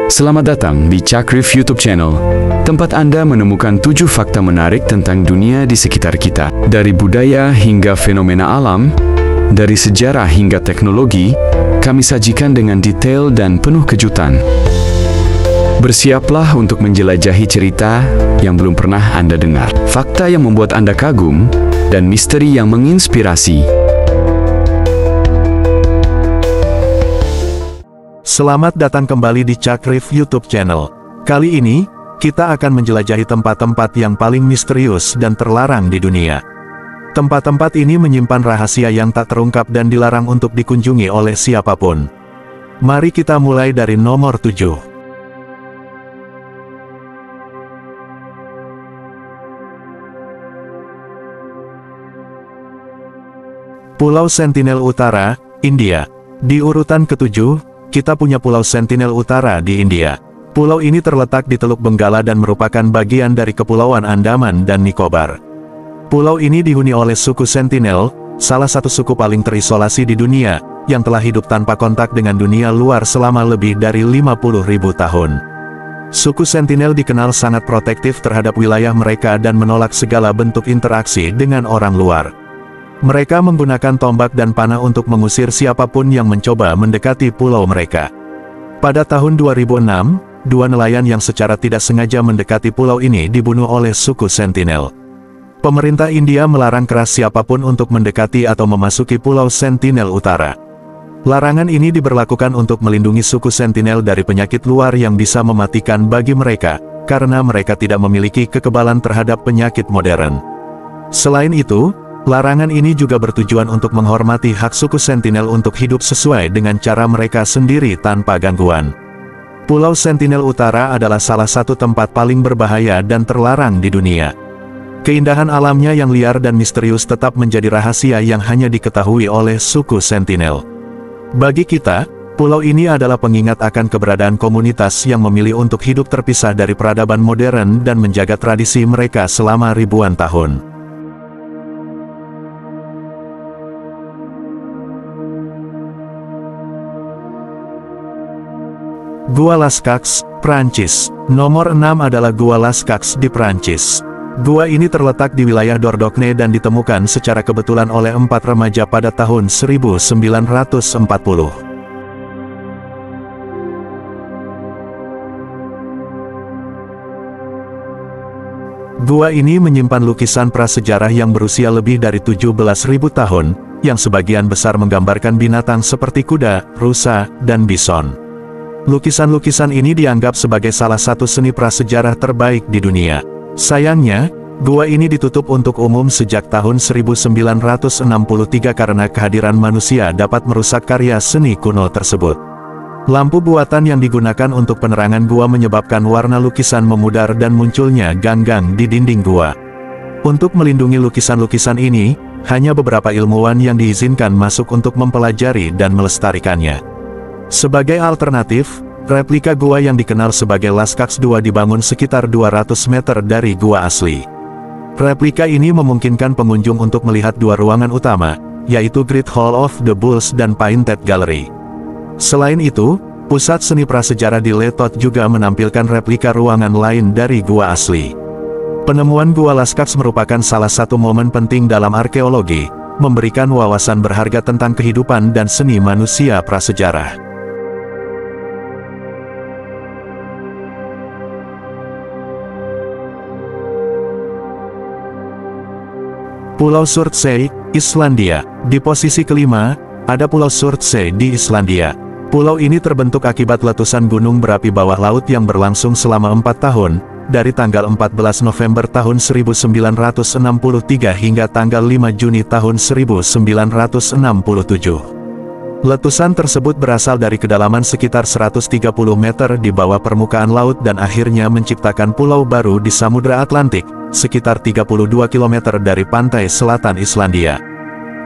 Selamat datang di Cakrif YouTube Channel, tempat Anda menemukan 7 fakta menarik tentang dunia di sekitar kita. Dari budaya hingga fenomena alam, dari sejarah hingga teknologi, kami sajikan dengan detail dan penuh kejutan. Bersiaplah untuk menjelajahi cerita yang belum pernah Anda dengar, fakta yang membuat Anda kagum, dan misteri yang menginspirasi. Selamat datang kembali di Cakrif YouTube Channel. Kali ini, kita akan menjelajahi tempat-tempat yang paling misterius dan terlarang di dunia. Tempat-tempat ini menyimpan rahasia yang tak terungkap dan dilarang untuk dikunjungi oleh siapapun. Mari kita mulai dari nomor 7. Pulau Sentinel Utara, India. Di urutan ke-7, kita punya Pulau Sentinel Utara di India. Pulau ini terletak di Teluk Benggala dan merupakan bagian dari Kepulauan Andaman dan Nicobar. Pulau ini dihuni oleh suku Sentinel, salah satu suku paling terisolasi di dunia, yang telah hidup tanpa kontak dengan dunia luar selama lebih dari 50.000 tahun. Suku Sentinel dikenal sangat protektif terhadap wilayah mereka dan menolak segala bentuk interaksi dengan orang luar. Mereka menggunakan tombak dan panah untuk mengusir siapapun yang mencoba mendekati pulau mereka. Pada tahun 2006, 2 nelayan yang secara tidak sengaja mendekati pulau ini dibunuh oleh suku Sentinel. Pemerintah India melarang keras siapapun untuk mendekati atau memasuki Pulau Sentinel Utara. Larangan ini diberlakukan untuk melindungi suku Sentinel dari penyakit luar yang bisa mematikan bagi mereka, karena mereka tidak memiliki kekebalan terhadap penyakit modern. Selain itu, larangan ini juga bertujuan untuk menghormati hak suku Sentinel untuk hidup sesuai dengan cara mereka sendiri tanpa gangguan. Pulau Sentinel Utara adalah salah satu tempat paling berbahaya dan terlarang di dunia. Keindahan alamnya yang liar dan misterius tetap menjadi rahasia yang hanya diketahui oleh suku Sentinel. Bagi kita, pulau ini adalah pengingat akan keberadaan komunitas yang memilih untuk hidup terpisah dari peradaban modern dan menjaga tradisi mereka selama ribuan tahun. Gua Lascaux, Prancis. Nomor 6 adalah Gua Lascaux di Prancis. Gua ini terletak di wilayah Dordogne dan ditemukan secara kebetulan oleh 4 remaja pada tahun 1940. Gua ini menyimpan lukisan prasejarah yang berusia lebih dari 17.000 tahun, yang sebagian besar menggambarkan binatang seperti kuda, rusa, dan bison. Lukisan-lukisan ini dianggap sebagai salah satu seni prasejarah terbaik di dunia. Sayangnya, gua ini ditutup untuk umum sejak tahun 1963 karena kehadiran manusia dapat merusak karya seni kuno tersebut. Lampu buatan yang digunakan untuk penerangan gua menyebabkan warna lukisan memudar dan munculnya gang-gang di dinding gua. Untuk melindungi lukisan-lukisan ini, hanya beberapa ilmuwan yang diizinkan masuk untuk mempelajari dan melestarikannya. Sebagai alternatif, replika gua yang dikenal sebagai Lascaux II dibangun sekitar 200 meter dari gua asli. Replika ini memungkinkan pengunjung untuk melihat 2 ruangan utama, yaitu Great Hall of the Bulls dan Painted Gallery. Selain itu, pusat seni prasejarah di Le Tot juga menampilkan replika ruangan lain dari gua asli. Penemuan Gua Lascaux merupakan salah satu momen penting dalam arkeologi, memberikan wawasan berharga tentang kehidupan dan seni manusia prasejarah. Pulau Surtsey, Islandia. Di posisi kelima, ada Pulau Surtsey di Islandia. Pulau ini terbentuk akibat letusan gunung berapi bawah laut yang berlangsung selama 4 tahun, dari tanggal 14 November tahun 1963 hingga tanggal 5 Juni tahun 1967. Letusan tersebut berasal dari kedalaman sekitar 130 meter di bawah permukaan laut dan akhirnya menciptakan pulau baru di Samudra Atlantik, sekitar 32 km dari pantai selatan Islandia.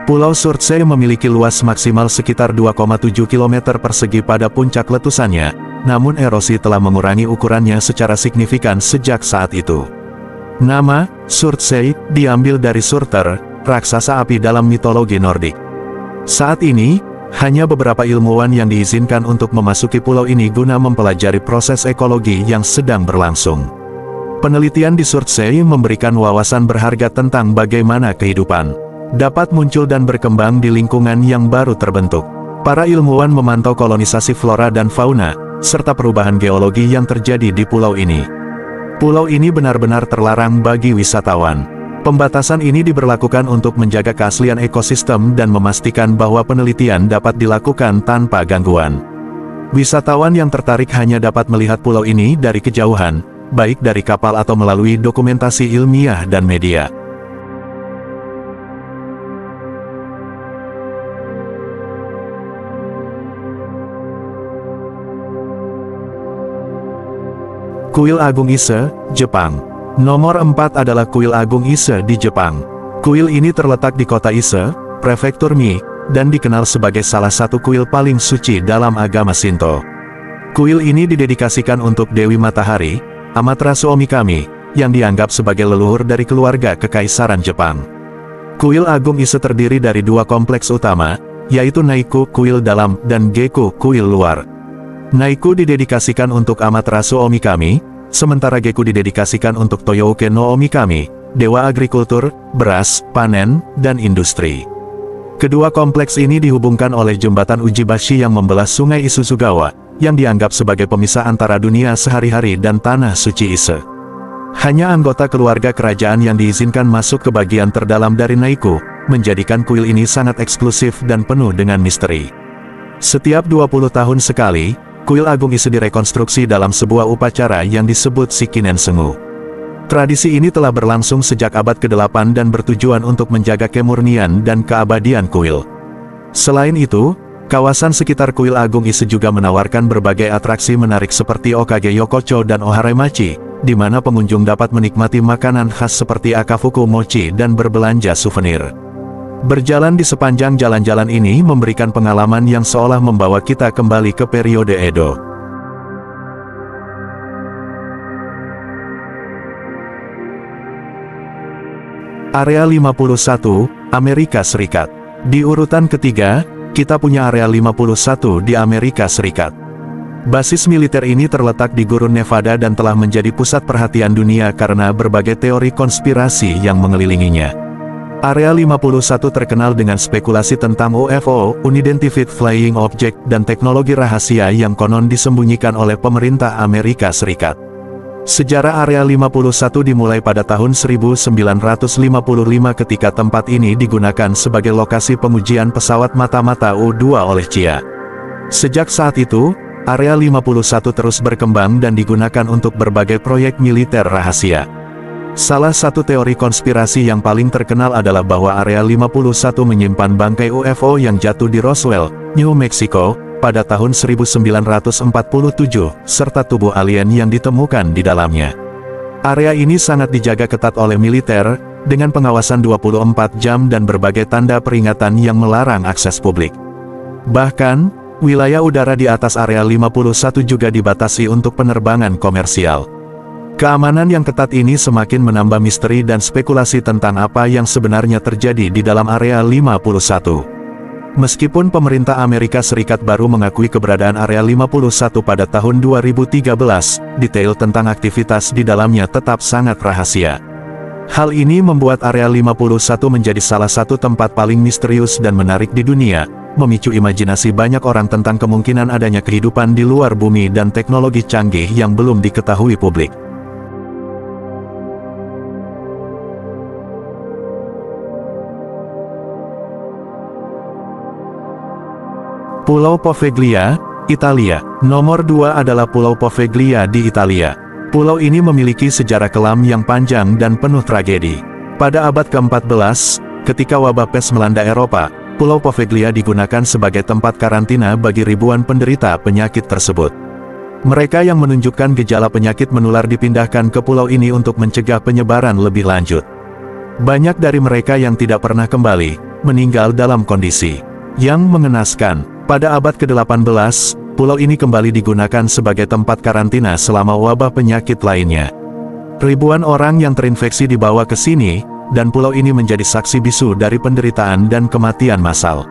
Pulau Surtsey memiliki luas maksimal sekitar 2,7 km persegi pada puncak letusannya, namun erosi telah mengurangi ukurannya secara signifikan sejak saat itu. Nama Surtsey diambil dari Surter, raksasa api dalam mitologi Nordik. Saat ini, Hanya beberapa ilmuwan yang diizinkan untuk memasuki pulau ini guna mempelajari proses ekologi yang sedang berlangsung. Penelitian di Surtsey memberikan wawasan berharga tentang bagaimana kehidupan dapat muncul dan berkembang di lingkungan yang baru terbentuk. Para ilmuwan memantau kolonisasi flora dan fauna, serta perubahan geologi yang terjadi di pulau ini. Pulau ini benar-benar terlarang bagi wisatawan. Pembatasan ini diberlakukan untuk menjaga keaslian ekosistem dan memastikan bahwa penelitian dapat dilakukan tanpa gangguan. Wisatawan yang tertarik hanya dapat melihat pulau ini dari kejauhan, baik dari kapal atau melalui dokumentasi ilmiah dan media. Kuil Agung Ise, Jepang. Nomor 4 adalah Kuil Agung Ise di Jepang. Kuil ini terletak di kota Ise, prefektur Mie, dan dikenal sebagai salah satu kuil paling suci dalam agama Shinto. Kuil ini didedikasikan untuk Dewi Matahari, Amaterasu Omikami, yang dianggap sebagai leluhur dari keluarga Kekaisaran Jepang. Kuil Agung Ise terdiri dari dua kompleks utama, yaitu Naiku Kuil Dalam dan Geku Kuil Luar. Naiku didedikasikan untuk Amaterasu Omikami, sementara Geku didedikasikan untuk Toyouke no Omikami, dewa agrikultur, beras, panen, dan industri. Kedua kompleks ini dihubungkan oleh jembatan Ujibashi yang membelah sungai Isuzugawa, yang dianggap sebagai pemisah antara dunia sehari-hari dan tanah suci Ise. Hanya anggota keluarga kerajaan yang diizinkan masuk ke bagian terdalam dari Naiku, menjadikan kuil ini sangat eksklusif dan penuh dengan misteri. Setiap 20 tahun sekali, Kuil Agung Ise direkonstruksi dalam sebuah upacara yang disebut Shikinen Sengu. Tradisi ini telah berlangsung sejak abad ke-8 dan bertujuan untuk menjaga kemurnian dan keabadian kuil. Selain itu, kawasan sekitar Kuil Agung Ise juga menawarkan berbagai atraksi menarik seperti Okage Yokocho dan Oharemachi, di mana pengunjung dapat menikmati makanan khas seperti akafuku mochi dan berbelanja souvenir. Berjalan di sepanjang jalan-jalan ini memberikan pengalaman yang seolah membawa kita kembali ke periode Edo. Area 51, Amerika Serikat. Di urutan ketiga, kita punya Area 51 di Amerika Serikat. Basis militer ini terletak di gurun Nevada dan telah menjadi pusat perhatian dunia karena berbagai teori konspirasi yang mengelilinginya. Area 51 terkenal dengan spekulasi tentang UFO, Unidentified Flying Object, dan teknologi rahasia yang konon disembunyikan oleh pemerintah Amerika Serikat. Sejarah Area 51 dimulai pada tahun 1955 ketika tempat ini digunakan sebagai lokasi pengujian pesawat mata-mata U-2 oleh CIA. Sejak saat itu, Area 51 terus berkembang dan digunakan untuk berbagai proyek militer rahasia. Salah satu teori konspirasi yang paling terkenal adalah bahwa Area 51 menyimpan bangkai UFO yang jatuh di Roswell, New Mexico, pada tahun 1947, serta tubuh alien yang ditemukan di dalamnya. Area ini sangat dijaga ketat oleh militer, dengan pengawasan 24 jam dan berbagai tanda peringatan yang melarang akses publik. Bahkan, wilayah udara di atas Area 51 juga dibatasi untuk penerbangan komersial. Keamanan yang ketat ini semakin menambah misteri dan spekulasi tentang apa yang sebenarnya terjadi di dalam Area 51. Meskipun pemerintah Amerika Serikat baru mengakui keberadaan Area 51 pada tahun 2013, detail tentang aktivitas di dalamnya tetap sangat rahasia. Hal ini membuat Area 51 menjadi salah satu tempat paling misterius dan menarik di dunia, memicu imajinasi banyak orang tentang kemungkinan adanya kehidupan di luar bumi dan teknologi canggih yang belum diketahui publik. Pulau Poveglia, Italia. Nomor 2 adalah Pulau Poveglia di Italia. Pulau ini memiliki sejarah kelam yang panjang dan penuh tragedi. Pada abad ke-14, ketika wabah pes melanda Eropa, Pulau Poveglia digunakan sebagai tempat karantina bagi ribuan penderita penyakit tersebut. Mereka yang menunjukkan gejala penyakit menular dipindahkan ke pulau ini untuk mencegah penyebaran lebih lanjut. Banyak dari mereka yang tidak pernah kembali, meninggal dalam kondisi yang mengenaskan. Pada abad ke-18, pulau ini kembali digunakan sebagai tempat karantina selama wabah penyakit lainnya. Ribuan orang yang terinfeksi dibawa ke sini, dan pulau ini menjadi saksi bisu dari penderitaan dan kematian massal.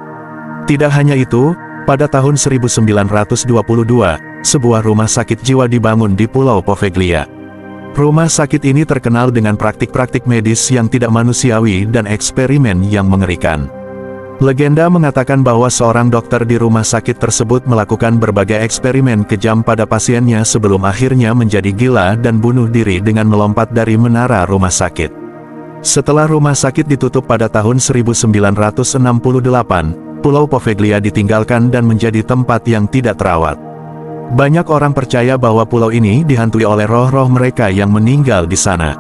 Tidak hanya itu, pada tahun 1922, sebuah rumah sakit jiwa dibangun di Pulau Poveglia. Rumah sakit ini terkenal dengan praktik-praktik medis yang tidak manusiawi dan eksperimen yang mengerikan. Legenda mengatakan bahwa seorang dokter di rumah sakit tersebut melakukan berbagai eksperimen kejam pada pasiennya sebelum akhirnya menjadi gila dan bunuh diri dengan melompat dari menara rumah sakit. Setelah rumah sakit ditutup pada tahun 1968, Pulau Poveglia ditinggalkan dan menjadi tempat yang tidak terawat. Banyak orang percaya bahwa pulau ini dihantui oleh roh-roh mereka yang meninggal di sana.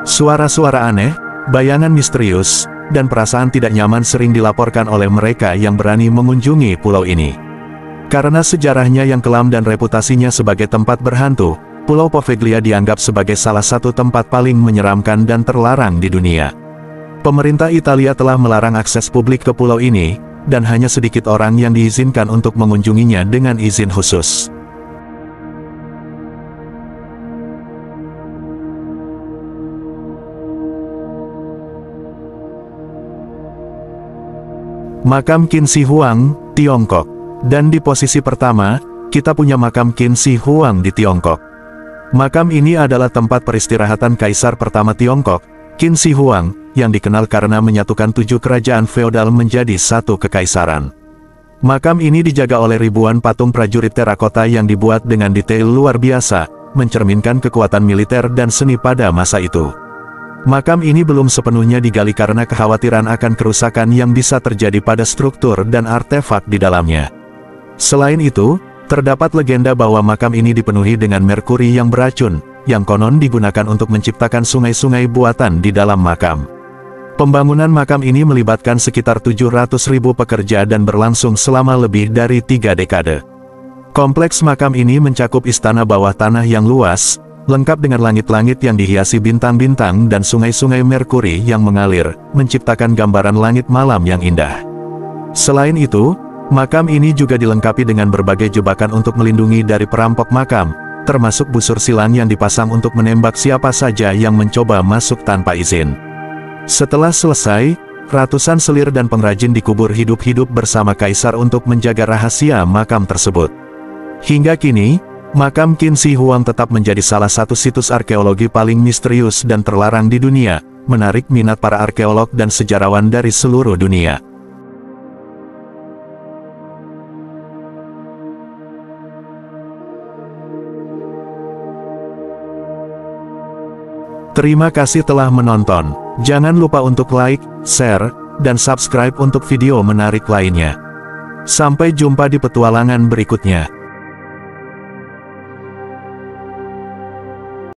Suara-suara aneh, bayangan misterius, dan perasaan tidak nyaman sering dilaporkan oleh mereka yang berani mengunjungi pulau ini. Karena sejarahnya yang kelam dan reputasinya sebagai tempat berhantu, Pulau Poveglia dianggap sebagai salah satu tempat paling menyeramkan dan terlarang di dunia. Pemerintah Italia telah melarang akses publik ke pulau ini, dan hanya sedikit orang yang diizinkan untuk mengunjunginya dengan izin khusus. Makam Qin Shi Huang, Tiongkok. Dan di posisi pertama, kita punya makam Qin Shi Huang di Tiongkok. Makam ini adalah tempat peristirahatan Kaisar pertama Tiongkok, Qin Shi Huang, yang dikenal karena menyatukan 7 kerajaan feodal menjadi satu kekaisaran. Makam ini dijaga oleh ribuan patung prajurit terakota yang dibuat dengan detail luar biasa, mencerminkan kekuatan militer dan seni pada masa itu. Makam ini belum sepenuhnya digali karena kekhawatiran akan kerusakan yang bisa terjadi pada struktur dan artefak di dalamnya. Selain itu, terdapat legenda bahwa makam ini dipenuhi dengan merkuri yang beracun, yang konon digunakan untuk menciptakan sungai-sungai buatan di dalam makam. Pembangunan makam ini melibatkan sekitar 700.000 pekerja dan berlangsung selama lebih dari 3 dekade. Kompleks makam ini mencakup istana bawah tanah yang luas, lengkap dengan langit-langit yang dihiasi bintang-bintang dan sungai-sungai merkuri yang mengalir, menciptakan gambaran langit malam yang indah. Selain itu, makam ini juga dilengkapi dengan berbagai jebakan untuk melindungi dari perampok makam, termasuk busur silang yang dipasang untuk menembak siapa saja yang mencoba masuk tanpa izin. Setelah selesai, ratusan selir dan pengrajin dikubur hidup-hidup bersama kaisar untuk menjaga rahasia makam tersebut. Hingga kini, makam Qin Shi Huang tetap menjadi salah satu situs arkeologi paling misterius dan terlarang di dunia, menarik minat para arkeolog dan sejarawan dari seluruh dunia. Terima kasih telah menonton. Jangan lupa untuk like, share, dan subscribe untuk video menarik lainnya. Sampai jumpa di petualangan berikutnya.